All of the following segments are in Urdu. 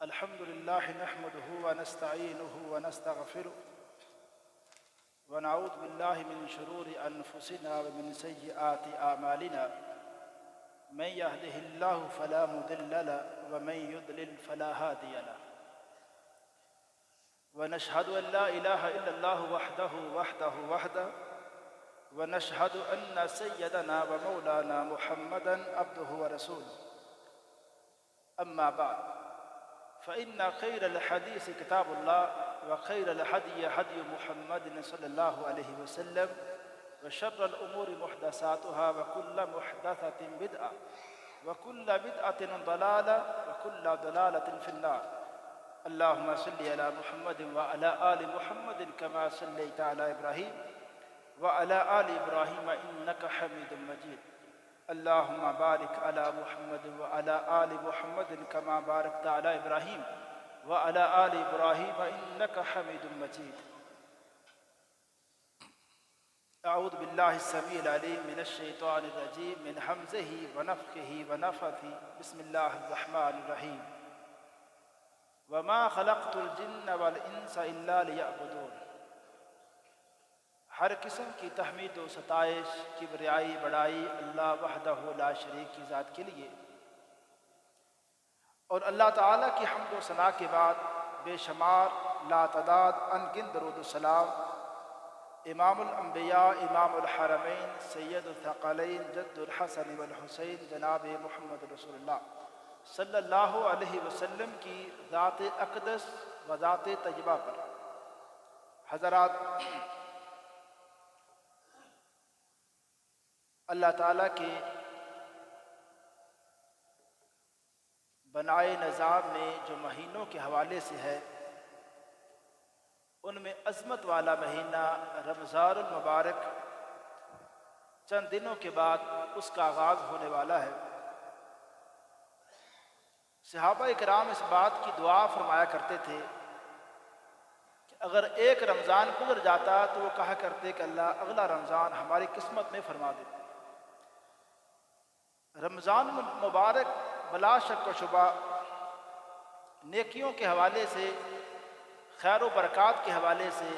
الحمد لله نحمده ونستعينه ونستغفره ونعوذ بالله من شرور أنفسنا ومن سيئات أعمالنا من يهده الله فلا مضل له ومن يضلل فلا هادي له ونشهد أن لا إله إلا الله وحده ونشهد أن سيدنا ومولانا محمدا عبده ورسوله أما بعد فإن خير الحديث كتاب الله وخير الهدي هدي محمد صلى الله عليه وسلم وشر الأمور محدثاتها وكل محدثة بدعة وكل بدعة ضلالة وكل ضلالة في النار. اللهم صل على محمد وعلى آل محمد كما صليت على إبراهيم وعلى آل إبراهيم إنك حميد مجيد. اللهم بارك على محمد وعلى آل محمد كما باركت على إبراهيم وعلى آل إبراهيم إنك حميد مجيد. أعوذ بالله السميع العليم من الشيطان الرجيم من همزه ونفخه ونفثه. بسم الله الرحمن الرحيم. وما خلقت الجن والإنس إلا ليعبدون. ہر قسم کی تحمید و ستائش کبریائی بڑائی اللہ وحدہ لا شریک کی ذات کے لیے، اور اللہ تعالیٰ کی حمد و ثنا کے بعد بے شمار لا تعداد انگن درود و سلام امام الانبیاء امام الحرمین سید الثقلین جد الحسن والحسین جناب محمد رسول اللہ صلی اللہ علیہ وسلم کی ذات اقدس و ذات طیبہ پر. حضرات، اللہ تعالیٰ کے بنائے نظام میں جو مہینوں کے حوالے سے ہے، ان میں عظمت والا مہینہ رمضان المبارک چند دنوں کے بعد اس کا آغاز ہونے والا ہے. صحابہ اکرام اس بات کی دعا فرمایا کرتے تھے کہ اگر ایک رمضان گزر جاتا تو وہ کہا کرتے کہ اللہ اگلا رمضان ہماری قسمت میں فرما دے. رمضان مبارک بلا شک و شبہ نیکیوں کے حوالے سے، خیر و برکات کے حوالے سے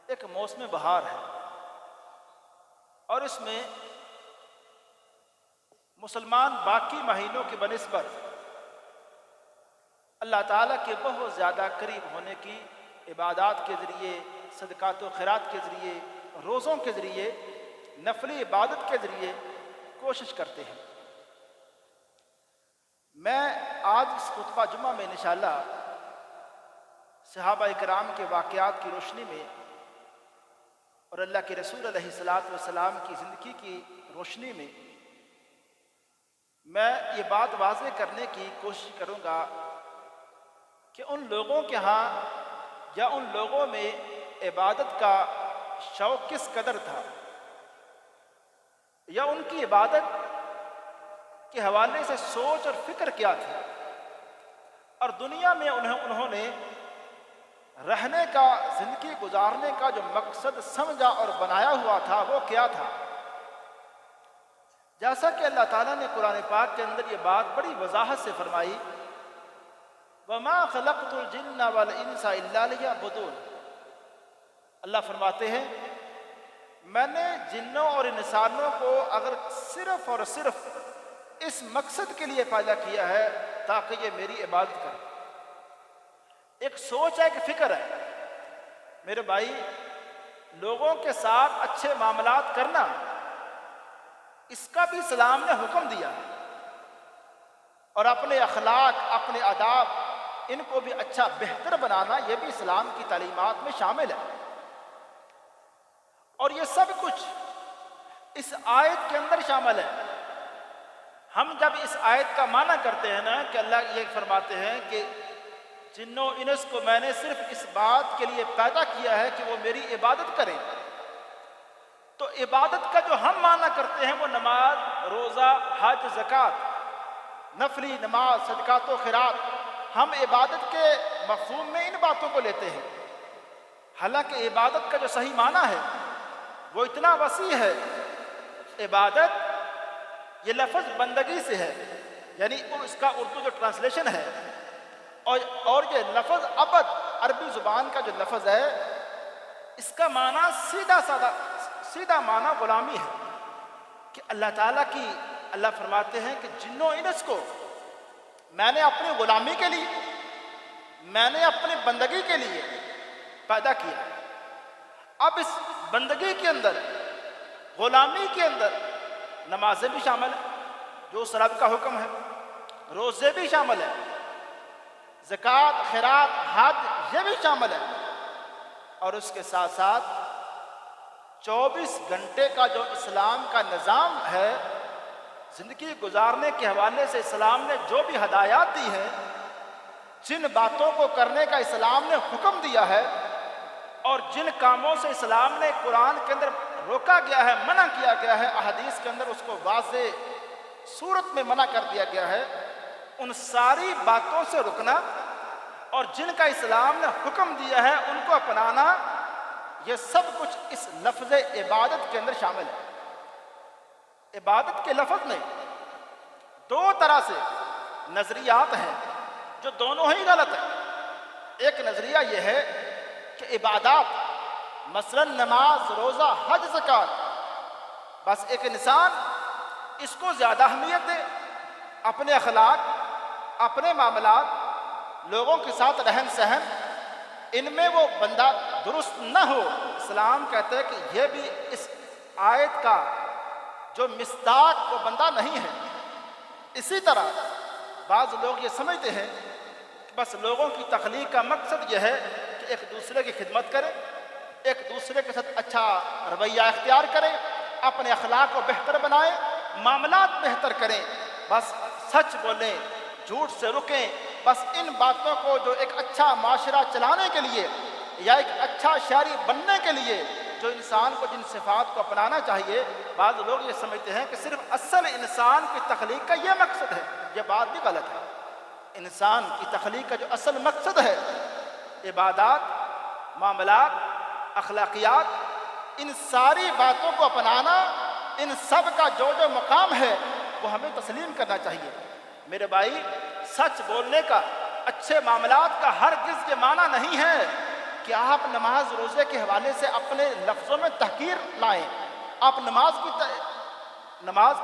ایک موسم بہار ہے، اور اس میں مسلمان باقی مہینوں کی بنسبت اللہ تعالیٰ کے بہت زیادہ قریب ہونے کی عبادات کے ذریعے، صدقات و خیرات کے ذریعے، روزوں کے ذریعے، نفلی عبادت کے ذریعے کوشش کرتے ہیں. میں آج اس خطبہ جمعہ میں انشاءاللہ صحابہ اکرام کے واقعات کی روشنی میں اور اللہ کے رسول علیہ الصلاۃ والسلام کی زندگی کی روشنی میں میں یہ بات واضح کرنے کی کوشش کروں گا کہ ان لوگوں کے ہاں یا ان لوگوں میں عبادت کا شوق کس قدر تھا، یا ان کی عبادت کے حوالے سے سوچ اور فکر کیا تھی، اور دنیا میں انہوں نے رہنے کا، زندگی گزارنے کا جو مقصد سمجھا اور بنایا ہوا تھا وہ کیا تھا. جیسا کہ اللہ تعالیٰ نے قرآن پاک کے اندر یہ بات بڑی وضاحت سے فرمائی، وَمَا خَلَقْتُ الْجِنَّ وَالْإِنسَ إِلَّا لِيَعْبُدُونَ. اللہ فرماتے ہیں میں نے جنوں اور انسانوں کو اگر صرف اور صرف اس مقصد کے لیے پیدا کیا ہے تاکہ یہ میری عبادت کریں. ایک سوچ ہے کہ فکر ہے. میرے بھائی، لوگوں کے ساتھ اچھے معاملات کرنا، اس کا بھی اسلام نے حکم دیا ہے، اور اپنے اخلاق، اپنے آداب، ان کو بھی اچھا بہتر بنانا یہ بھی اسلام کی تعلیمات میں شامل ہے. اور یہ سب کچھ اس آیت کے اندر شامل ہے. ہم جب اس آیت کا معنی کرتے ہیں نا کہ اللہ یہ فرماتے ہیں کہ جنوں انس کو میں نے صرف اس بات کے لیے پیدا کیا ہے کہ وہ میری عبادت کریں، تو عبادت کا جو ہم معنی کرتے ہیں وہ نماز، روزہ، حج، زکوٰۃ، نفلی نماز، صدقات و خیرات، ہم عبادت کے مفہوم میں ان باتوں کو لیتے ہیں. حالانکہ عبادت کا جو صحیح معنی ہے وہ اتنا وسیع ہے. عبادت یہ لفظ بندگی سے ہے، یعنی اس کا اردو جو ٹرانسلیشن ہے اور یہ لفظ عبد عربی زبان کا جو لفظ ہے اس کا معنی سیدھا معنی غلامی ہے کہ اللہ تعالیٰ کی اللہ فرماتے ہیں کہ جن و انس کو میں نے اپنی غلامی کے لیے میں نے اپنی بندگی کے لیے پیدا کیا. اب اس بندگی کے اندر غلامی کے اندر نمازیں بھی شامل ہیں جو اس رب کا حکم ہے, روزے بھی شامل ہیں, زکوٰۃ خیرات حج یہ بھی شامل ہے, اور اس کے ساتھ ساتھ 24 گھنٹے کا جو اسلام کا نظام ہے زندگی گزارنے کے حوالے سے اسلام نے جو بھی ہدایات دی ہیں, جن باتوں کو کرنے کا اسلام نے حکم دیا ہے اور جن کاموں سے اسلام نے قرآن کے اندر روکا گیا ہے, منع کیا گیا ہے, احادیث کے اندر اس کو واضح صورت میں منع کر دیا گیا ہے, ان ساری باتوں سے رکنا اور جن کا اسلام نے حکم دیا ہے ان کو اپنانا, یہ سب کچھ اس لفظ عبادت کے اندر شامل ہے. عبادت کے لفظ میں دو طرح سے نظریات ہیں جو دونوں ہی غلط ہیں. ایک نظریہ یہ ہے کہ عبادات مثلا نماز روزہ حج زکوٰۃ بس ایک انسان اس کو زیادہ اہمیت دے, اپنے اخلاق اپنے معاملات لوگوں کے ساتھ رہن سہن ان میں وہ بندہ درست نہ ہو. اسلام کہتے ہیں کہ یہ بھی اس آیت کا جو مصداق وہ بندہ نہیں ہے. اسی طرح بعض لوگ یہ سمجھتے ہیں کہ بس لوگوں کی تخلیق کا مقصد یہ ہے کہ ایک دوسرے کی خدمت کرے, ایک دوسرے کے ساتھ اچھا رویہ اختیار کرے, اپنے اخلاق کو بہتر بنائیں, معاملات بہتر کریں, بس سچ بولیں, جھوٹ سے رکیں. بس ان باتوں کو جو ایک اچھا معاشرہ چلانے کے لیے یا ایک اچھا شہری بننے کے لیے جو انسان کو جن صفات کو اپنانا چاہیے, بعض لوگ یہ سمجھتے ہیں کہ صرف اصل انسان کی تخلیق کا یہ مقصد ہے. یہ بات بھی غلط ہے. انسان کی تخلیق کا جو اصل مقصد ہے عبادات, معاملات, اخلاقیات, ان ساری باتوں کو اپنانا, ان سب کا جو مقام ہے وہ ہمیں تسلیم کرنا چاہیے. میرے بھائی, سچ بولنے کا, اچھے معاملات کا ہرگز یہ معنی نہیں ہے کہ آپ نماز روزے کے حوالے سے اپنے لفظوں میں تحقیر لائیں. آپ نماز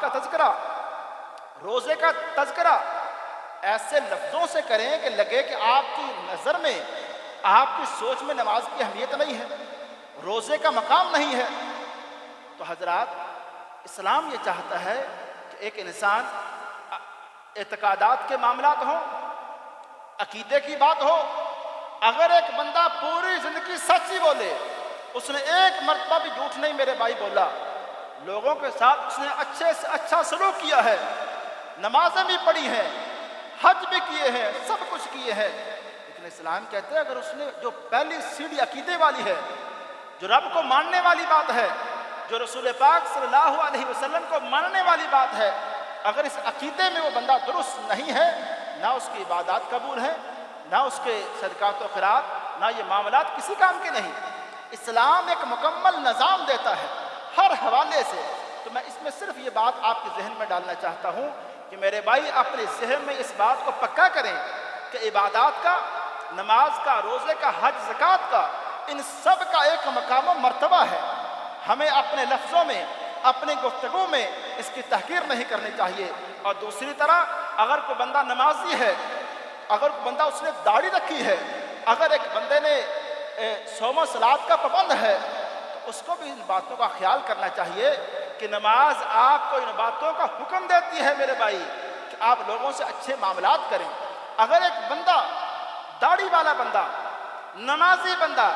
کا تذکرہ, روزے کا تذکرہ ایسے لفظوں سے کریں کہ لگے کہ آپ کی نظر میں, آپ کی سوچ میں نماز کی اہمیت نہیں ہے, روزے کا مقام نہیں ہے. تو حضرات, اسلام یہ چاہتا ہے کہ ایک انسان اعتقادات کے معاملات ہوں, عقیدے کی بات ہو, اگر ایک بندہ پوری زندگی سچ ہی بولے, اس نے ایک مرتبہ بھی جھوٹ نہیں میرے بھائی بولا, لوگوں کے ساتھ اس نے اچھے سے اچھا سلوک کیا ہے, نمازیں بھی پڑھی ہیں, حج بھی کیے ہیں, سب کچھ کیے ہیں, لیکن اسلام کہتے ہیں اگر اس نے جو پہلی سیڑھی عقیدے والی ہے, جو رب کو ماننے والی بات ہے, جو رسول پاک صلی اللہ علیہ وسلم کو ماننے والی بات ہے, اگر اس عقیدے میں وہ بندہ درست نہیں ہے, نہ اس کی عبادات قبول ہیں, نہ اس کے صدقات و خیرات, نہ یہ معاملات کسی کام کے نہیں. اسلام ایک مکمل نظام دیتا ہے ہر حوالے سے. تو میں اس میں صرف یہ بات آپ کے ذہن میں ڈالنا چاہتا ہوں کہ میرے بھائی اپنے ذہن میں اس بات کو پکا کریں کہ عبادات کا, نماز کا, روزے کا, حج زکوٰۃ کا, ان سب کا ایک مقام و مرتبہ ہے. ہمیں اپنے لفظوں میں, اپنی گفتگو میں اس کی تحقیر نہیں کرنی چاہیے. اور دوسری طرح اگر کوئی بندہ نمازی ہے, اگر کوئی بندہ اس نے داڑھی رکھی ہے, اگر ایک بندے نے صوم و صلات کا پابند ہے, تو اس کو بھی ان باتوں کا خیال کرنا چاہیے کہ نماز آپ کو ان باتوں کا حکم دیتی ہے میرے بھائی کہ آپ لوگوں سے اچھے معاملات کریں. اگر ایک بندہ, داڑھی والا بندہ, نمازی بندہ,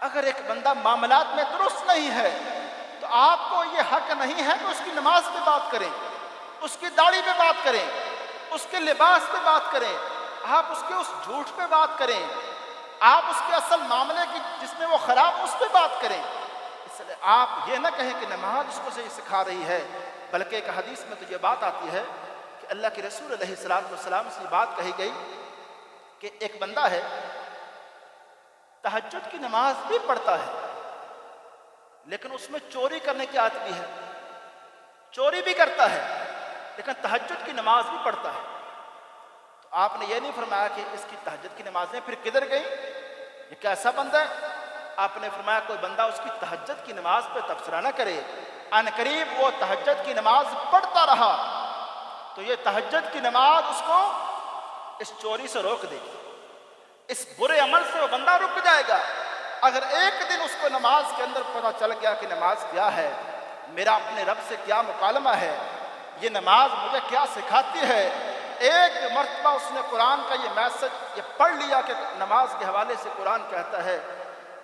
اگر ایک بندہ معاملات میں درست نہیں ہے, تو آپ کو یہ حق نہیں ہے کہ اس کی نماز پہ بات کریں, اس کی داڑھی پہ بات کریں, اس کے لباس پہ بات کریں, آپ اس کے اس جھوٹ پہ بات کریں, آپ اس کے اصل معاملے کی جس میں وہ خراب, اس پہ بات کریں. اس لیے آپ یہ نہ کہیں کہ نماز اس کو صحیح سکھا رہی ہے, بلکہ ایک حدیث میں تو یہ بات آتی ہے کہ اللہ کے رسول علیہ السلام سے یہ بات کہی گئی کہ ایک بندہ ہے, تہجد کی نماز بھی پڑھتا ہے, لیکن اس میں چوری کرنے کی عادت بھی ہے, چوری بھی کرتا ہے, لیکن تہجد کی نماز بھی پڑھتا ہے. تو آپ نے یہ نہیں فرمایا کہ اس کی تہجد کی نمازیں پھر کدھر گئیں، یہ کیسا بندہ ہے؟ آپ نے فرمایا کوئی بندہ اس کی تہجد کی نماز پہ تبصرہ نہ کرے، ان قریب وہ تہجد کی نماز پڑھتا رہا تو یہ تہجد کی نماز اس کو اس چوری سے روک دے گی، اس برے عمل سے وہ بندہ رک جائے گا۔ اگر ایک دن اس کو نماز کے اندر پتہ چل گیا کہ نماز کیا ہے، میرا اپنے رب سے کیا مکالمہ ہے، یہ نماز مجھے کیا سکھاتی ہے، ایک مرتبہ اس نے قرآن کا یہ میسج یہ پڑھ لیا کہ نماز کے حوالے سے قرآن کہتا ہے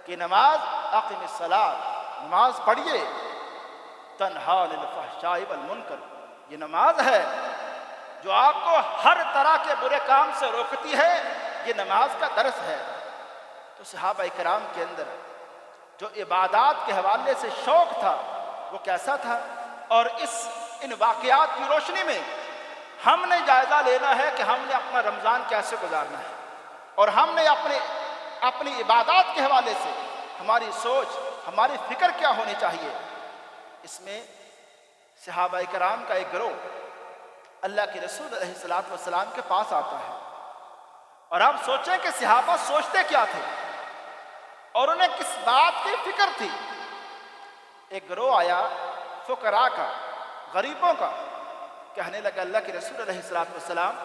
کہ نماز اقم الصلاۃ، نماز پڑھیے، تنہا عن الفحشاء والمنکر، یہ نماز ہے جو آپ کو ہر طرح کے برے کام سے روکتی ہے، یہ نماز کا درس ہے۔ تو صحابہ کرام کے اندر جو عبادات کے حوالے سے شوق تھا وہ کیسا تھا، اور ان واقعات کی روشنی میں ہم نے جائزہ لینا ہے کہ ہم نے اپنا رمضان کیسے گزارنا ہے، اور ہم نے اپنی عبادات کے حوالے سے ہماری سوچ، ہماری فکر کیا ہونی چاہیے۔ اس میں صحابہ کرام کا ایک گروہ اللہ کے رسول علیہ الصلوۃ والسلام کے پاس آتا ہے، اور آپ سوچیں کہ صحابہ سوچتے کیا تھے اور انہیں کس بات کی فکر تھی۔ ایک گروہ آیا فقراء کا، غریبوں کا، کہنے لگا اللہ کے رسول علیہ الصلوۃ والسلام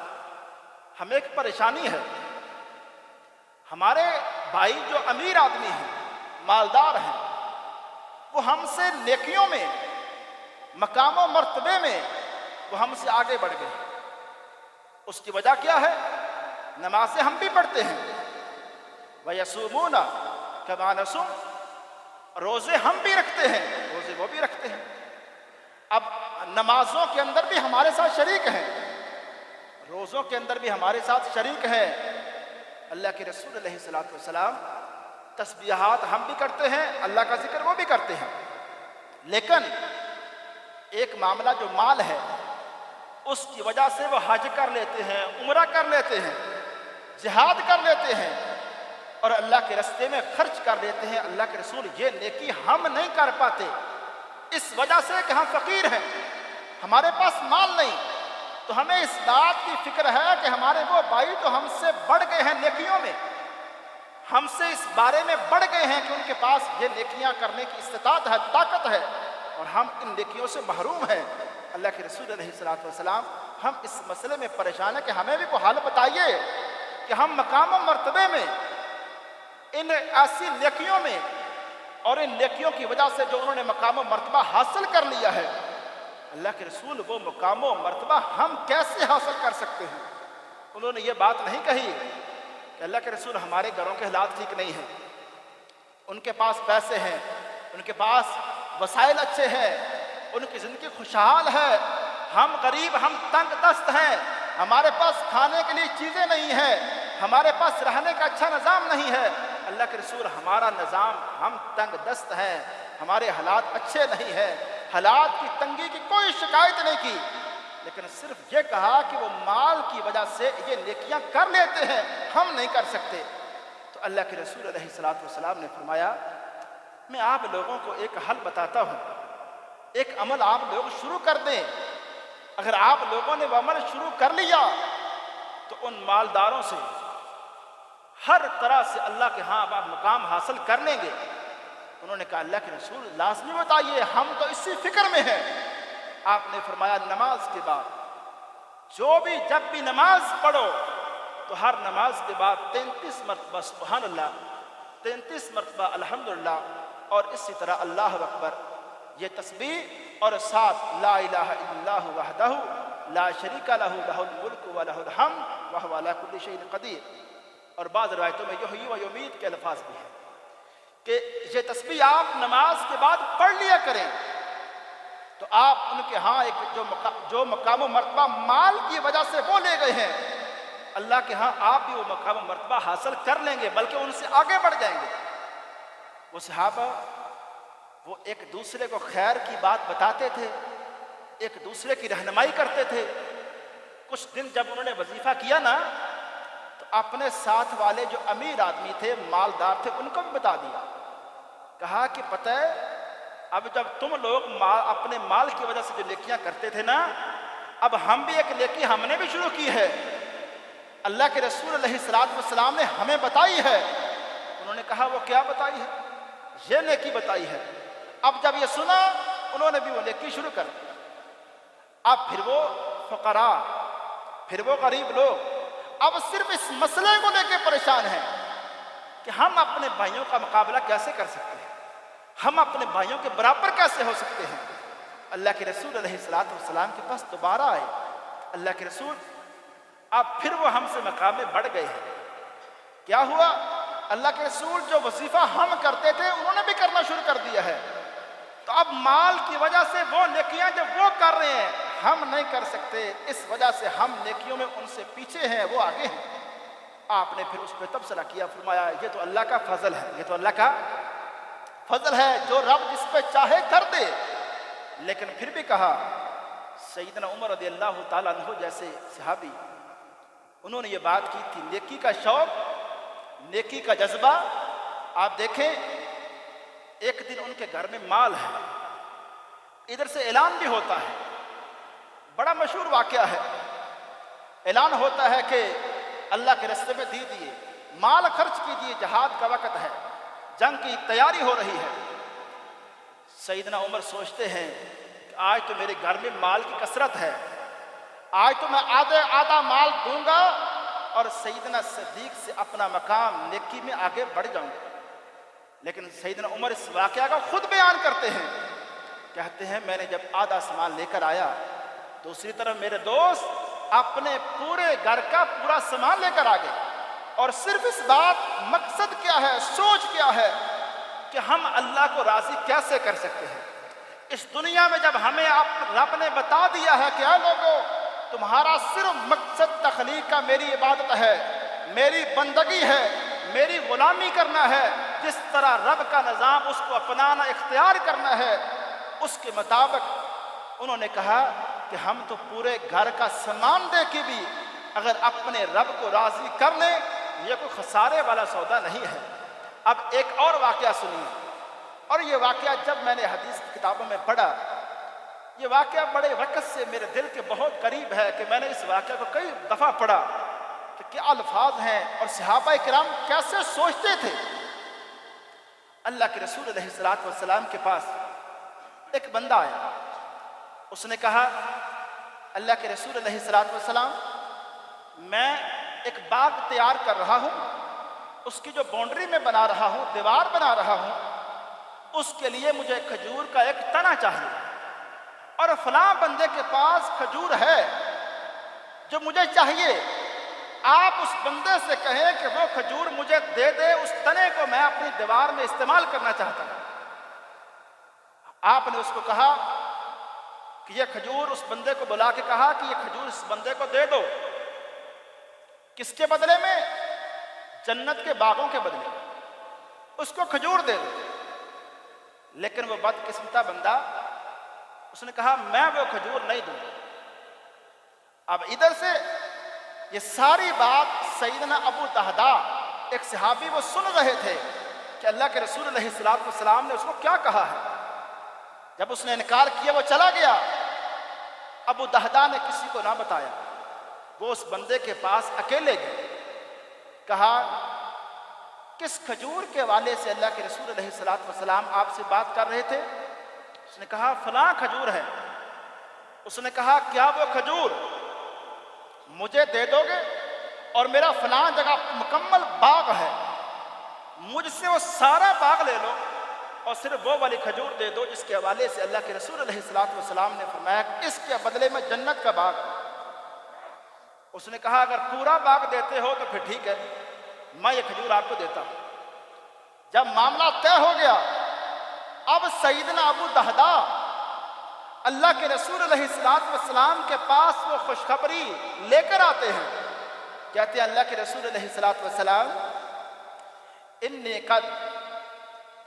ہمیں ایک پریشانی ہے، ہمارے بھائی جو امیر آدمی ہیں، مالدار ہیں، وہ ہم سے نیکیوں میں، مقام و مرتبے میں وہ ہم سے آگے بڑھ گئے۔ اس کی وجہ کیا ہے؟ نمازیں ہم بھی پڑھتے ہیں، وَيَصُومُونَ كَمَا نَصُومُ، روزے ہم بھی رکھتے ہیں، روزے وہ بھی رکھتے ہیں۔ اب نمازوں کے اندر بھی ہمارے ساتھ شریک ہیں، روزوں کے اندر بھی ہمارے ساتھ شریک ہیں۔ اللہ کے رسول علیہ الصلوۃ والسلام تسبیحات ہم بھی کرتے ہیں، اللہ کا ذکر وہ بھی کرتے ہیں، لیکن ایک معاملہ جو مال ہے اس کی وجہ سے وہ حج کر لیتے ہیں، عمرہ کر لیتے ہیں، جہاد کر لیتے ہیں اور اللہ کے راستے میں خرچ کر لیتے ہیں۔ اللہ کے رسول یہ نیکی ہم نہیں کر پاتے اس وجہ سے کہ ہم فقیر ہیں، ہمارے پاس مال نہیں، تو ہمیں اس بات کی فکر ہے کہ ہمارے وہ بھائی تو ہم سے بڑھ گئے ہیں نیکیوں میں، ہم سے اس بارے میں بڑھ گئے ہیں کہ ان کے پاس یہ نیکیاں کرنے کی استطاعت ہے، طاقت ہے، اور ہم ان نیکیوں سے محروم ہیں۔ اللہ کے رسول علیہ الصلوۃ والسلام ہم اس مسئلے میں پریشان ہیں کہ ہمیں بھی کوئی حل بتائیے کہ ہم مقام و مرتبے میں، ان ایسی نیکیوں میں، اور ان نیکیوں کی وجہ سے جو انہوں نے مقام و مرتبہ حاصل کر لیا ہے، اللہ کے رسول وہ مقام و مرتبہ ہم کیسے حاصل کر سکتے ہیں؟ انہوں نے یہ بات نہیں کہی کہ اللہ کے رسول ہمارے گھروں کے حالات ٹھیک نہیں ہیں، ان کے پاس پیسے ہیں، ان کے پاس وسائل اچھے ہیں، ان کی زندگی خوشحال ہے، ہم غریب، ہم تنگ دست ہیں، ہمارے پاس کھانے کے لیے چیزیں نہیں ہیں، ہمارے پاس رہنے کا اچھا نظام نہیں ہے۔ اللہ کے رسول ہمارا نظام، ہم تنگ دست ہیں، ہمارے حالات اچھے نہیں ہیں، حالات کی تنگی کی کوئی شکایت نہیں کی، لیکن صرف یہ کہا کہ وہ مال کی وجہ سے یہ نیکیاں کر لیتے ہیں، ہم نہیں کر سکتے۔ تو اللہ کے رسول علیہ الصلوۃ والسلام نے فرمایا میں آپ لوگوں کو ایک حل بتاتا ہوں، ایک عمل آپ لوگ شروع کر دیں، اگر آپ لوگوں نے وہ عمل شروع کر لیا تو ان مالداروں سے ہر طرح سے اللہ کے ہاں آپ مقام حاصل کر لیں گے۔ انہوں نے کہا اللہ کے رسول لازمی بتائیے، ہم تو اسی فکر میں ہیں۔ آپ نے فرمایا نماز کے بعد جب بھی نماز پڑھو تو ہر نماز کے بعد 33 مرتبہ سبحان اللہ، 33 مرتبہ الحمدللہ، اور اسی طرح اللہ اکبر، یہ تسبیح، اور ساتھ لا الہ الا اللہ وحدہ لا شریک لہ لہ الملک و لہ الحمد وہو علی کل شیء قدیر، اور بعض روایتوں میں یحیی و یمیت کے الفاظ بھی ہیں کہ یہ تسبیح آپ نماز کے بعد پڑھ لیا کریں تو آپ ان کے ہاں ایک جو مقام و مرتبہ مال کی وجہ سے وہ لے گئے ہیں، اللہ کے ہاں آپ بھی وہ مقام و مرتبہ حاصل کر لیں گے، بلکہ ان سے آگے بڑھ جائیں گے۔ وہ صحابہ وہ ایک دوسرے کو خیر کی بات بتاتے تھے، ایک دوسرے کی رہنمائی کرتے تھے۔ کچھ دن جب انہوں نے وظیفہ کیا نا تو اپنے ساتھ والے جو امیر آدمی تھے، مالدار تھے، ان کو بھی بتا دیا، کہا کہ پتہ ہے اب جب تم لوگ اپنے مال کی وجہ سے جو نیکیاں کرتے تھے نا، اب ہم بھی ایک نیکی ہم نے بھی شروع کی ہے، اللہ کے رسول علیہ السلام نے ہمیں بتائی ہے۔ انہوں نے کہا وہ کیا بتائی ہے؟ یہ نیکی بتائی ہے۔ اب جب یہ سنا انہوں نے بھی وہ نیکی شروع کر دی۔ اب پھر وہ فقراء، پھر وہ غریب لوگ اب صرف اس مسئلے کو لے کے پریشان ہیں کہ ہم اپنے بھائیوں کا مقابلہ کیسے کر سکتے ہیں، ہم اپنے بھائیوں کے برابر کیسے ہو سکتے ہیں۔ اللہ کے رسول علیہ السلام کے پاس دوبارہ آئے۔ اللہ کے رسول اب پھر وہ ہم سے مقام میں بڑھ گئے ہیں۔ کیا ہوا؟ اللہ کے رسول جو وظیفہ ہم کرتے تھے انہوں نے بھی کرنا شروع کر دیا ہے، تو اب مال کی وجہ سے وہ نیکیاں جو وہ کر رہے ہیں ہم نہیں کر سکتے، اس وجہ سے ہم نیکیوں میں ان سے پیچھے ہیں، وہ آگے ہیں۔ آپ نے پھر اس پہ تبصرہ کیا، فرمایا یہ تو اللہ کا فضل ہے، یہ تو اللہ کا فضل ہے، جو رب جس پہ چاہے کر دے۔ لیکن پھر بھی کہا، سیدنا عمر رضی اللہ تعالیٰ عنہ جیسے صحابی، انہوں نے یہ بات کی تھی، نیکی کا شوق، نیکی کا جذبہ۔ آپ دیکھیں ایک دن ان کے گھر میں مال ہے، ادھر سے اعلان بھی ہوتا ہے، بڑا مشہور واقعہ ہے۔ اعلان ہوتا ہے کہ اللہ کے راستے میں دیجیے، مال خرچ کیجیے، جہاد کا وقت ہے، جنگ کی تیاری ہو رہی ہے۔ سیدنا عمر سوچتے ہیں کہ آج تو میرے گھر میں مال کی کثرت ہے، آج تو میں آدھا مال دوں گا اور سیدنا صدیق سے اپنا مقام نیکی میں آگے بڑھ جاؤں گا۔ لیکن سیدنا عمر اس واقعہ کا خود بیان کرتے ہیں، کہتے ہیں میں نے جب آدھا سامان لے کر آیا، دوسری طرف میرے دوست اپنے پورے گھر کا پورا سامان لے کر آ گئے، اور صرف اس بات، مقصد کیا ہے، سوچ کیا ہے کہ ہم اللہ کو راضی کیسے کر سکتے ہیں۔ اس دنیا میں جب ہمیں رب نے بتا دیا ہے کہ اے لوگو تمہارا صرف مقصد تخلیق کا میری عبادت ہے، میری بندگی ہے، میری غلامی کرنا ہے، جس طرح رب کا نظام اس کو اپنانا اختیار کرنا ہے، اس کے مطابق انہوں نے کہا کہ ہم تو پورے گھر کا سامان دے کے بھی اگر اپنے رب کو راضی کر لیں یہ کوئی خسارے والا سودا نہیں ہے۔ اب ایک اور واقعہ سنیے، اور یہ واقعہ جب میں نے حدیث کی کتابوں میں پڑھا، یہ واقعہ بڑے وقت سے میرے دل کے بہت قریب ہے کہ میں نے اس واقعہ کو کئی دفعہ پڑھا کہ کیا الفاظ ہیں اور صحابہ کرام کیسے سوچتے تھے۔ اللہ کے رسول علیہ السلام کے پاس ایک بندہ آیا، اس نے کہا اللہ کے رسول علیہ السلام میں ایک باغ تیار کر رہا ہوں، اس کی جو باؤنڈری میں بنا رہا ہوں، دیوار بنا رہا ہوں، اس کے لیے مجھے کھجور کا ایک تنا چاہیے، اور فلاں بندے کے پاس کھجور ہے جو مجھے چاہیے، آپ اس بندے سے کہیں کہ وہ کھجور مجھے دے دے، اس تنے کو میں اپنی دیوار میں استعمال کرنا چاہتا ہوں۔ آپ نے اس کو کہا کہ یہ کھجور، اس بندے کو بلا کے کہا کہ یہ کھجور اس بندے کو دے دو، کس کے بدلے میں؟ جنت کے باغوں کے بدلے، اس کو کھجور دے دو۔ لیکن وہ بدقسمتہ بندہ، اس نے کہا میں وہ کھجور نہیں دوں گا۔ اب ادھر سے یہ ساری بات سیدنا ابو دہدا ایک صحابی وہ سن رہے تھے کہ اللہ کے رسول علیہ السلام نے اس کو کیا کہا ہے۔ جب اس نے انکار کیا وہ چلا گیا، ابو دہدا نے کسی کو نہ بتایا، وہ اس بندے کے پاس اکیلے گئے، کہا کس کھجور کے حوالے سے اللہ کے رسول علیہ السلام آپ سے بات کر رہے تھے؟ اس نے کہا فلاں کھجور ہے۔ اس نے کہا کیا وہ کھجور مجھے دے دو گے؟ اور میرا فلاں جگہ مکمل باغ ہے، مجھ سے وہ سارا باغ لے لو اور صرف وہ والی کھجور دے دو جس کے حوالے سے اللہ کے رسول علیہ السلام نے فرمایا اس کے بدلے میں جنت کا باغ۔ اس نے کہا اگر پورا باغ دیتے ہو تو پھر ٹھیک ہے، میں یہ کھجور آپ کو دیتا ہوں۔ جب معاملہ طے ہو گیا، اب سیدنا ابو دہدا اللہ کے رسول علیہ السلام کے پاس وہ خوشخبری لے کر آتے ہیں، کہتے ہیں اللہ کے رسول علیہ السلام انی قد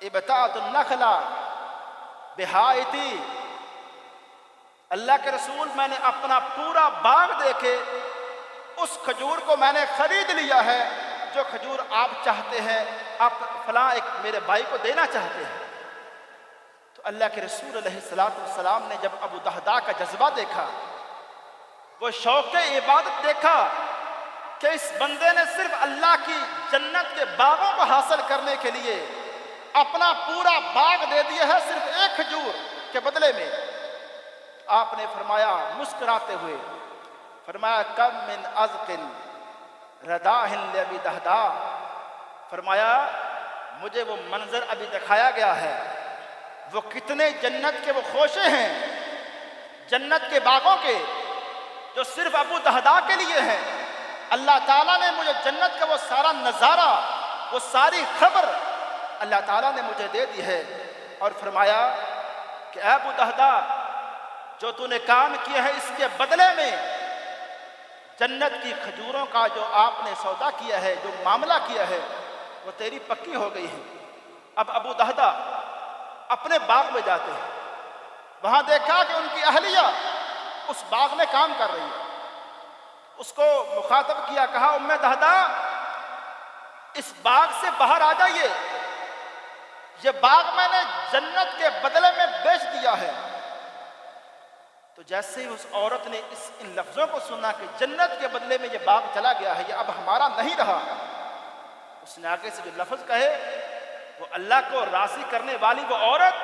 ابتعت النخل بحائطی، اللہ کے رسول میں نے اپنا پورا باغ دیکھے، اس کھجور کو میں نے خرید لیا ہے جو کھجور آپ چاہتے ہیں، آپ فلاں ایک میرے بھائی کو دینا چاہتے ہیں۔ تو اللہ کے رسول علیہ السلام نے جب ابو دہدا کا جذبہ دیکھا، وہ شوق عبادت دیکھا کہ اس بندے نے صرف اللہ کی جنت کے باغوں کو حاصل کرنے کے لیے اپنا پورا باغ دے دیا ہے صرف ایک کھجور کے بدلے میں۔ آپ نے فرمایا مسکراتے ہوئے، فرمایا کم من ازق رداہ لابی دہدا، فرمایا مجھے وہ منظر ابھی دکھایا گیا ہے، وہ کتنے جنت کے وہ خوشے ہیں، جنت کے باغوں کے، جو صرف ابو دہدا کے لیے ہیں۔ اللہ تعالیٰ نے مجھے جنت کا وہ سارا نظارہ، وہ ساری خبر اللہ تعالیٰ نے مجھے دے دی ہے، اور فرمایا کہ اے ابو دہدا، جو تو نے کام کیا ہے اس کے بدلے میں جنت کی کھجوروں کا جو آپ نے سودا کیا ہے، جو معاملہ کیا ہے، وہ تیری پکی ہو گئی ہے۔ اب ابو دہدا اپنے باغ میں جاتے ہیں، وہاں دیکھا کہ ان کی اہلیہ اس باغ میں کام کر رہی ہے۔ اس کو مخاطب کیا، کہا ام دہدا اس باغ سے باہر آ جائیے، یہ باغ میں نے جنت کے بدلے میں بیچ دیا ہے۔ تو جیسے ہی اس عورت نے ان لفظوں کو سنا کہ جنت کے بدلے میں یہ باغ چلا گیا ہے، یہ اب ہمارا نہیں رہا، اس نے آگے سے جو لفظ کہے، وہ اللہ کو راضی کرنے والی وہ عورت،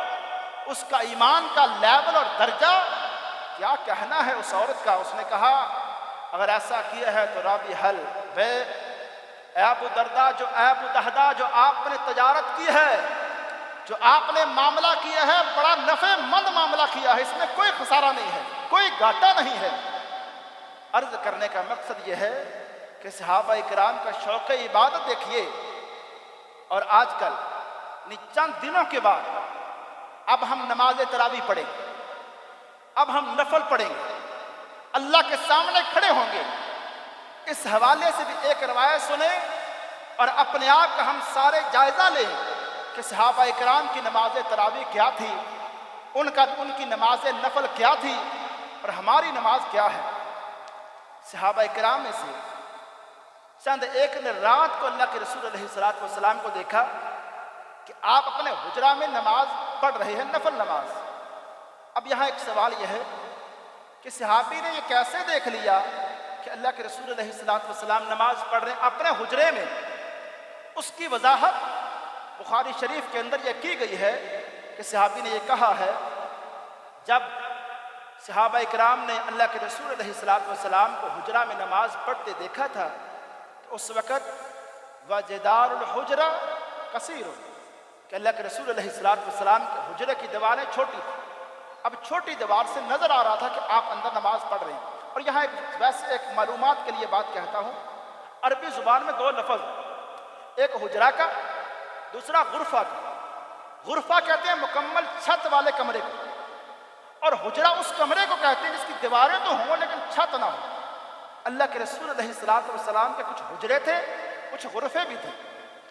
اس کا ایمان کا لیول اور درجہ کیا کہنا ہے اس عورت کا۔ اس نے کہا اگر ایسا کیا ہے تو رابی حل بے، اے ابو دردہ، جو اے ابو دہدا، جو آپ نے تجارت کی ہے، جو آپ نے معاملہ کیا ہے، بڑا نفع مند معاملہ کیا ہے، اس میں کوئی خسارہ نہیں ہے، کوئی گھاٹا نہیں ہے۔ عرض کرنے کا مقصد یہ ہے کہ صحابہ کرام کا شوق عبادت دیکھیے، اور آج کل چند دنوں کے بعد اب ہم نماز تراویح پڑھیں گے، اب ہم نفل پڑھیں گے، اللہ کے سامنے کھڑے ہوں گے۔ اس حوالے سے بھی ایک روایت سنیں اور اپنے آپ کا ہم سارے جائزہ لیں کہ صحابہ کرام کی نماز تراویح کیا تھی، ان کی نماز نفل کیا تھی، اور ہماری نماز کیا ہے۔ صحابہ کرام میں سے چند ایک نے رات کو اللہ کے رسول علیہ السلام کو دیکھا کہ آپ اپنے حجرہ میں نماز پڑھ رہے ہیں، نفل نماز۔ اب یہاں ایک سوال یہ ہے کہ صحابی نے یہ کیسے دیکھ لیا کہ اللہ کے رسول علیہ السلام نماز پڑھ رہے ہیں اپنے حجرے میں؟ اس کی وضاحت بخاری شریف کے اندر یہ کی گئی ہے کہ صحابی نے یہ کہا ہے، جب صحابہ اکرام نے اللہ کے رسول علیہ السلام کو حجرہ میں نماز پڑھتے دیکھا تھا، تو اس وقت وجدار الحجرہ کثیر، کہ اللہ کے رسول علیہ السلام کے حجرے کی دیواریں چھوٹی تھی، اب چھوٹی دیوار سے نظر آ رہا تھا کہ آپ اندر نماز پڑھ رہے ہیں۔ اور یہاں ویسے ایک معلومات کے لیے بات کہتا ہوں، عربی زبان میں دو لفظ، ایک حجرہ کا، دوسرا غرفہ کا۔ غرفہ کہتے ہیں مکمل چھت والے کمرے کو، اور حجرہ اس کمرے کو کہتے ہیں جس کی دیواریں تو ہوں لیکن چھت نہ ہو۔ اللہ کے رسول علیہ السلام کے کچھ حجرے تھے، کچھ غرفے بھی تھے،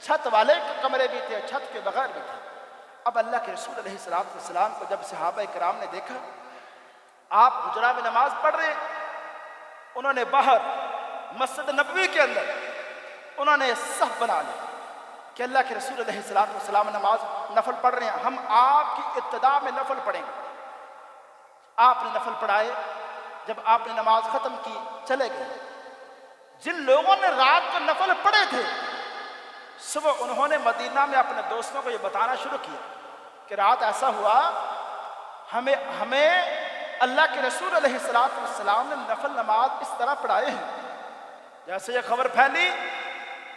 چھت والے کمرے بھی تھے، چھت کے بغیر بھی تھے۔ اب اللہ کے رسول علیہ السلام کو جب صحابہ کرام نے دیکھا آپ حجرہ میں نماز پڑھ رہے ہیں، انہوں نے باہر مسجد نبوی کے اندر انہوں نے صف بنا لیا کہ اللہ کے رسول علیہ السلام نماز نفل پڑھ رہے ہیں، ہم آپ کی ابتدا میں نفل پڑھیں گے۔ آپ نے نفل پڑھائے، جب آپ نے نماز ختم کی چلے گئے۔ جن لوگوں نے رات کو نفل پڑھے تھے، صبح انہوں نے مدینہ میں اپنے دوستوں کو یہ بتانا شروع کیا کہ رات ایسا ہوا، ہمیں اللہ کے رسول علیہ السلام نے نفل نماز اس طرح پڑھائے ہیں۔ جیسے یہ خبر پھیلی،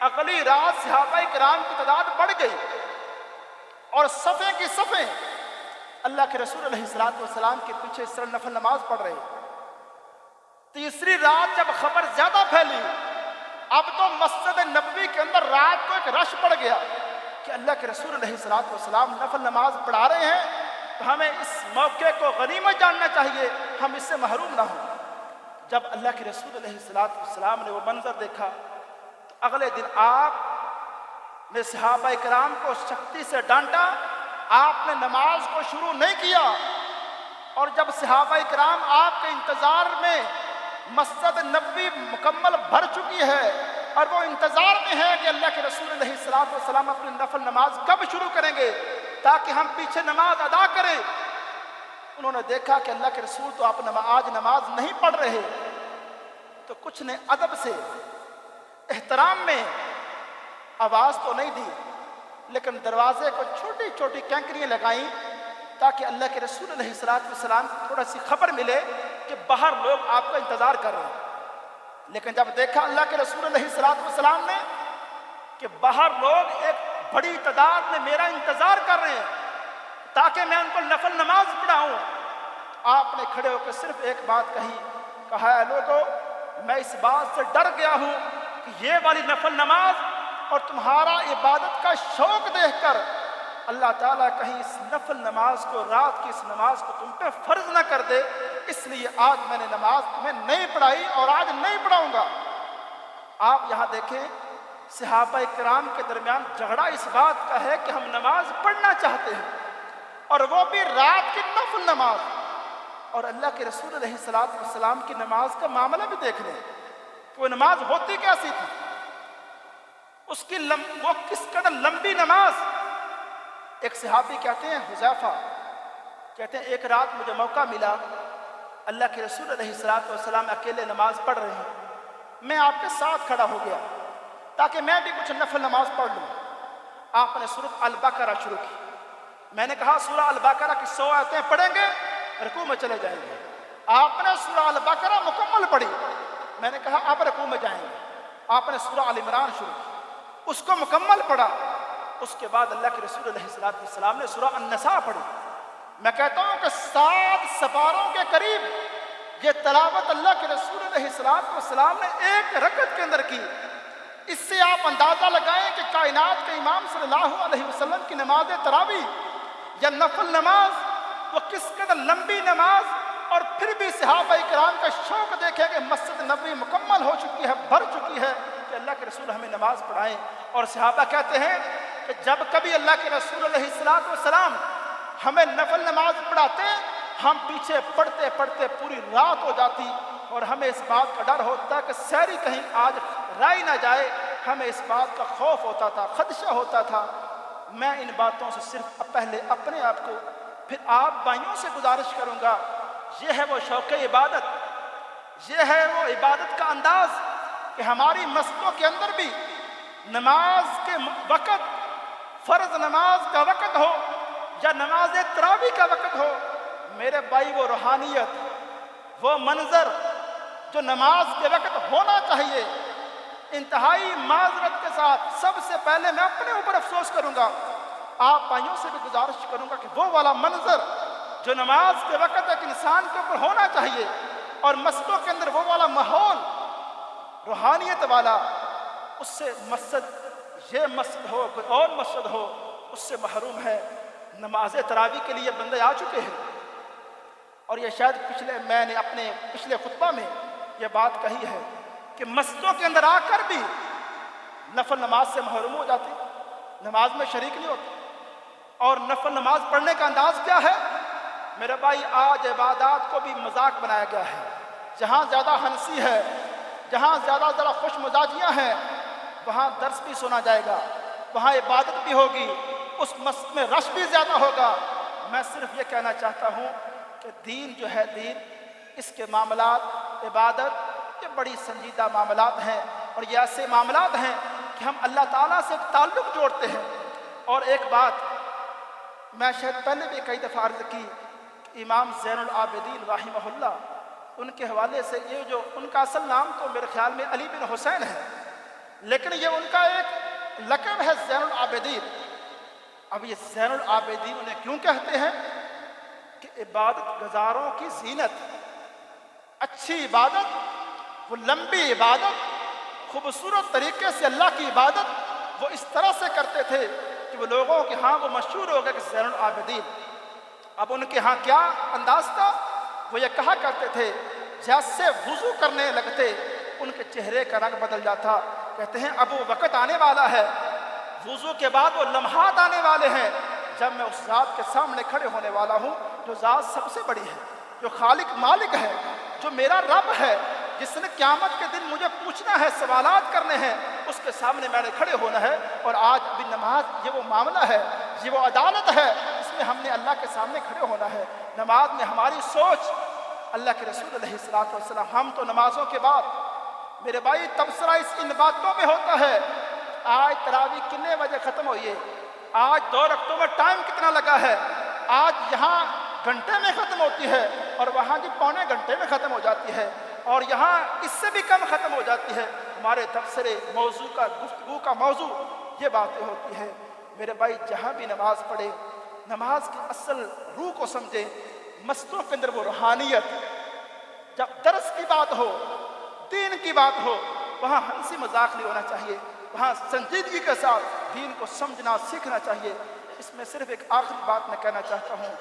اگلی رات صحابہ کرام کی تعداد بڑھ گئی اور صفیں کی صفیں اللہ کے رسول علیہ السلام کے پیچھے اس طرح نفل نماز پڑھ رہے۔ تیسری رات جب خبر زیادہ پھیلی، اب تو مسجد نبوی کے اندر رات کو ایک رش پڑ گیا کہ اللہ کے رسول علیہ السلام نفل نماز پڑھا رہے ہیں، تو ہمیں اس موقع کو غنیمت جاننا چاہیے، ہم اس سے محروم نہ ہوں۔ جب اللہ کے رسول علیہ السلام نے وہ منظر دیکھا، تو اگلے دن آپ نے صحابہ کرام کو سختی سے ڈانٹا، آپ نے نماز کو شروع نہیں کیا۔ اور جب صحابہ کرام آپ کے انتظار میں مسجد نبوی مکمل بھر چکی ہے اور وہ انتظار میں ہے کہ اللہ کے رسول علیہ السلام اپنی نفل نماز کب شروع کریں گے تاکہ ہم پیچھے نماز ادا کریں، انہوں نے دیکھا کہ اللہ کے رسول تو آپ آج نماز نہیں پڑھ رہے، تو کچھ نے ادب سے احترام میں آواز تو نہیں دی، لیکن دروازے کو چھوٹی چھوٹی کینکریاں لگائیں تاکہ اللہ کے رسول علیہ السلام کو تھوڑا سی خبر ملے کہ باہر لوگ آپ کا انتظار کر رہے ہیں۔ لیکن جب دیکھا اللہ کے رسول علیہ السلام نے کہ باہر لوگ ایک بڑی تعداد میں میرا انتظار کر رہے ہیں تاکہ میں ان کو نفل نماز پڑھاؤں، آپ نے کھڑے ہو کے صرف ایک بات کہا ہے لوگو، میں اس بات سے ڈر گیا ہوں کہ یہ والی نفل نماز اور تمہارا عبادت کا شوق دیکھ کر اللہ تعالیٰ کہیں اس نفل نماز کو، رات کی اس نماز کو تم پہ فرض نہ کر دے، اس لیے آج میں نے نماز تمہیں نہیں پڑھائی اور آج نہیں پڑھاؤں گا۔ آپ یہاں دیکھیں صحابہ کرام کے درمیان جھگڑا اس بات کا ہے کہ ہم نماز پڑھنا چاہتے ہیں، اور وہ بھی رات کی نفل نماز، اور اللہ کے رسول علیہ السلام کی نماز کا معاملہ بھی دیکھ لیں کہ وہ نماز ہوتی کیسی تھی، اس کی وہ کس قدر لمبی نماز۔ ایک صحابی کہتے ہیں، حذیفہ کہتے ہیں ایک رات مجھے موقع ملا، اللہ کے رسول علیہ السلام اکیلے نماز پڑھ رہے ہیں، میں آپ کے ساتھ کھڑا ہو گیا تاکہ میں بھی کچھ نفل نماز پڑھ لوں۔ آپ نے سورۃ البقرہ شروع کی، میں نے کہا سورہ البقرہ کی 100 آیتیں پڑھیں گے رکوع میں چلے جائیں گے۔ آپ نے سورہ البقرہ مکمل پڑھی، میں نے کہا آپ رکوع میں جائیں گے۔ آپ نے سورہ آل عمران شروع کی، اس کو مکمل پڑھا، اس کے بعد اللہ کے رسول علیہ السلام نے سورہ النساء پڑھی۔ میں کہتا ہوں کہ 7 سپاروں کے قریب یہ تلاوت اللہ کے رسول علیہ السلام نے ایک رکعت کے اندر کی۔ اس سے آپ اندازہ لگائیں کہ کائنات کے امام صلی اللہ علیہ وسلم کی نماز تراویح یا نفل نماز وہ کس قدر لمبی نماز، اور پھر بھی صحابہ کرام کا شوق دیکھے کہ مسجد نبوی مکمل ہو چکی ہے، بھر چکی ہے، کہ اللہ کے رسول ہمیں نماز پڑھائیں۔ اور صحابہ کہتے ہیں کہ جب کبھی اللہ کے رسول علیہ السلام ہمیں نفل نماز پڑھاتے، ہم پیچھے پڑھتے پڑھتے پوری رات ہو جاتی، اور ہمیں اس بات کا ڈر ہوتا کہ سحری کہیں آج رائی نہ جائے، ہمیں اس بات کا خوف ہوتا تھا، خدشہ ہوتا تھا۔ میں ان باتوں سے صرف پہلے اپنے آپ کو، پھر آپ بھائیوں سے گزارش کروں گا، یہ ہے وہ شوق عبادت، یہ ہے وہ عبادت کا انداز کہ ہماری مسجدوں کے اندر بھی نماز کے وقت، فرض نماز کا وقت ہو یا نماز تراویح کا وقت ہو، میرے بھائی وہ روحانیت، وہ منظر جو نماز کے وقت ہونا چاہیے، انتہائی معذرت کے ساتھ سب سے پہلے میں اپنے اوپر افسوس کروں گا، آپ بھائیوں سے بھی گزارش کروں گا کہ وہ والا منظر جو نماز کے وقت ایک انسان کے اوپر ہونا چاہیے، اور مسجدوں کے اندر وہ والا ماحول روحانیت والا، اس سے مسجد، یہ مسجد ہو کوئی اور مسجد ہو، اس سے محروم ہے۔ نماز تراویح کے لیے بندے آ چکے ہیں، اور یہ شاید میں نے اپنے پچھلے خطبہ میں یہ بات کہی ہے کہ مسجدوں کے اندر آ کر بھی نفل نماز سے محروم ہو جاتے، نماز میں شریک نہیں ہوتے۔ اور نفل نماز پڑھنے کا انداز کیا ہے میرے بھائی؟ آج عبادات کو بھی مذاق بنایا گیا ہے، جہاں زیادہ ہنسی ہے، جہاں زیادہ ذرا خوش مزاجیاں ہیں، وہاں درس بھی سنا جائے گا، وہاں عبادت بھی ہوگی، اس مسجد میں رش بھی زیادہ ہوگا۔ میں صرف یہ کہنا چاہتا ہوں کہ دین جو ہے، دین، اس کے معاملات، عبادت، یہ بڑی سنجیدہ معاملات ہیں، اور یہ ایسے معاملات ہیں کہ ہم اللہ تعالیٰ سے ایک تعلق جوڑتے ہیں۔ اور ایک بات میں شاید پہلے بھی کئی دفعہ عرض کی، امام زین العابدین رحمہ اللہ، ان کے حوالے سے، یہ جو ان کا اصل نام تو میرے خیال میں علی بن حسین ہے، لیکن یہ ان کا ایک لقب ہے زین العابدین۔ اب یہ زین العابدین انہیں کیوں کہتے ہیں؟ کہ عبادت گزاروں کی زینت، اچھی عبادت، وہ لمبی عبادت، خوبصورت طریقے سے اللہ کی عبادت وہ اس طرح سے کرتے تھے کہ وہ لوگوں کے ہاں وہ مشہور ہو گئے کہ زین العابدین۔ اب ان کے ہاں کیا انداز تھا؟ وہ یہ کہا کرتے تھے جیسے وضو کرنے لگتے ان کے چہرے کا رنگ بدل جاتا۔ کہتے ہیں اب وہ وقت آنے والا ہے، وضو کے بعد وہ لمحات آنے والے ہیں جب میں اس ذات کے سامنے کھڑے ہونے والا ہوں جو ذات سب سے بڑی ہے، جو خالق مالک ہے، جو میرا رب ہے، جس نے قیامت کے دن مجھے پوچھنا ہے، سوالات کرنے ہیں، اس کے سامنے میں نے کھڑے ہونا ہے۔ اور آج بھی نماز یہ وہ معاملہ ہے، یہ وہ عدالت ہے جس میں ہم نے اللہ کے سامنے کھڑے ہونا ہے۔ نماز میں ہماری سوچ، اللہ کے رسول علیہ السلام، ہم تو نمازوں کے بعد میرے بھائی تبصرہ ان باتوں میں ہوتا ہے، آج تراویح کتنے بجے ختم ہوئی ہے، آج 2 رکعتوں میں ٹائم کتنا لگا ہے، آج یہاں گھنٹے میں ختم ہوتی ہے اور وہاں کی پونے گھنٹے میں ختم ہو جاتی ہے اور یہاں اس سے بھی کم ختم ہو جاتی ہے۔ ہمارے تبصرے موضوع کا، گفتگو کا موضوع یہ باتیں ہوتی ہے۔ میرے بھائی جہاں بھی نماز پڑھے، نماز کی اصل روح کو سمجھے، مسجدوں کے اندر وہ روحانیت، جب درس کی بات ہو، دین کی بات ہو، وہاں ہنسی مذاق نہیں ہونا چاہیے، وہاں سنجیدگی کے ساتھ دین کو سمجھنا سیکھنا چاہیے۔ اس میں صرف ایک آخری بات میں کہنا چاہتا ہوں،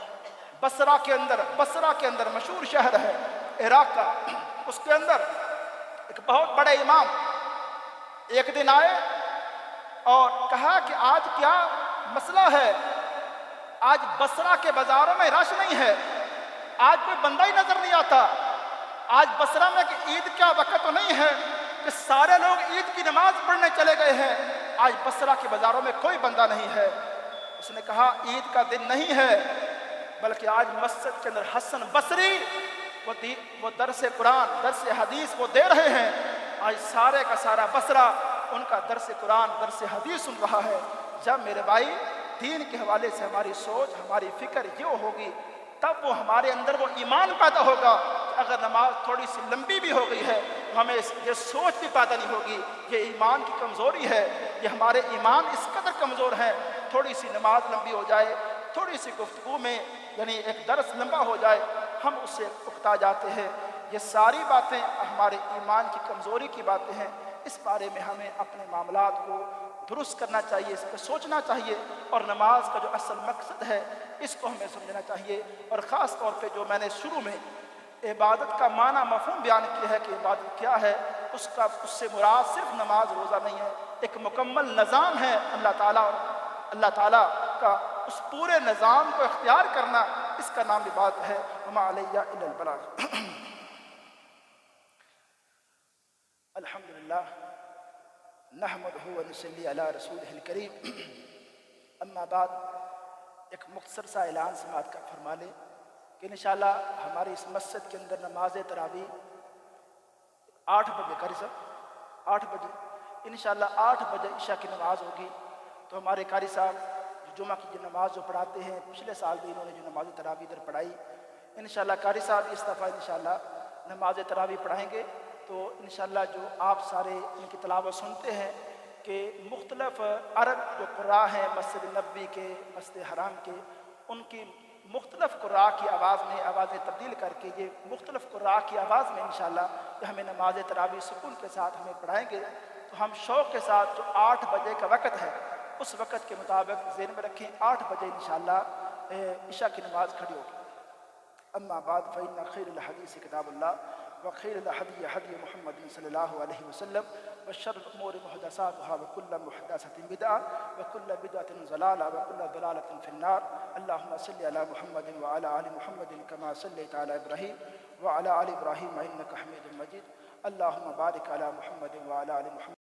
بصرہ کے اندر مشہور شہر ہے عراق کا، اس کے اندر ایک بہت بڑے امام ایک دن آئے اور کہا کہ آج کیا مسئلہ ہے، آج بصرہ کے بازاروں میں رش نہیں ہے، آج کوئی بندہ ہی نظر نہیں آتا، آج بصرہ میں کہ عید کا وقت تو نہیں ہے کہ سارے لوگ عید کی نماز پڑھنے چلے گئے ہیں، آج بصرہ کے بازاروں میں کوئی بندہ نہیں ہے۔ اس نے کہا عید کا دن نہیں ہے، بلکہ آج مسجد کے اندر حسن بصری وہ درس قرآن، درس حدیث وہ دے رہے ہیں، آج سارے کا سارا بصرہ ان کا درس قرآن، درس حدیث سن رہا ہے۔ جب میرے بھائی دین کے حوالے سے ہماری سوچ، ہماری فکر یہ ہوگی، تب وہ ہمارے اندر وہ ایمان پیدا ہوگا کہ اگر نماز تھوڑی سی لمبی بھی ہو گئی ہے تو ہمیں یہ سوچ بھی پیدا نہیں ہوگی، یہ ایمان کی کمزوری ہے، یہ ہمارے ایمان اس قدر کمزور ہیں، تھوڑی سی نماز لمبی ہو جائے، تھوڑی سی گفتگو میں یعنی ایک درس لمبا ہو جائے، ہم اس سے اکتا جاتے ہیں۔ یہ ساری باتیں ہمارے ایمان کی کمزوری کی باتیں ہیں، اس بارے میں ہمیں اپنے معاملات کو درست کرنا چاہیے، اس پہ سوچنا چاہیے اور نماز کا جو اصل مقصد ہے اس کو ہمیں سمجھنا چاہیے۔ اور خاص طور پہ جو میں نے شروع میں عبادت کا معنی مفہوم بیان کیا ہے کہ عبادت کیا ہے، اس سے مراد صرف نماز روزہ نہیں ہے، ایک مکمل نظام ہے اللہ تعالیٰ کا، اس پورے نظام کو اختیار کرنا، اس کا نام عبادت ہے۔ وما علیہ الا البلاغ۔ الحمدللہ نحمدہ ونصلی علی رسولہ الکریم، اما بعد، ایک مختصر سا اعلان سماعت کا فرما لیں کہ انشاءاللہ ہماری اس مسجد کے اندر نماز تراویح 8 بجے، قاری صاحب 8 بجے انشاءاللہ 8 بجے عشاء کی نماز ہوگی، تو ہمارے قاری صاحب جو جمعہ کی جو نماز جو پڑھاتے ہیں، پچھلے سال بھی انہوں نے جو نماز تراویح ادھر پڑھائی، انشاءاللہ قاری صاحب اس دفعہ انشاءاللہ نماز تراویح پڑھائیں گے۔ تو انشاءاللہ جو آپ سارے ان کی تلاوت سنتے ہیں کہ مختلف عرب جو قراء ہیں مسجد نبوی کے، مسجد حرام کے، ان کی مختلف قراء کی آواز میں آوازیں تبدیل کر کے یہ مختلف قراء کی آواز میں انشاءاللہ کہ ہمیں نماز تراویح سکون کے ساتھ ہمیں پڑھائیں گے، تو ہم شوق کے ساتھ جو 8 بجے کا وقت ہے اس وقت کے مطابق ذہن میں رکھیں، 8 بجے انشاءاللہ عشاء کی نماز کھڑی ہوگی۔ اما بعد فإن خير الحديث كتاب الله وخير الهدي هدي محمد صلى الله عليه وسلم وشر الأمور محدثاتها وكل محدثة بدعة وكل بدعة ضلالة وكل ضلالة في النار. اللهم صل على محمد وعلى آل محمد كما صليت على إبراهيم وعلى آل إبراهيم إنك حميد مجيد. اللهم بارك على محمد وعلى آل محمد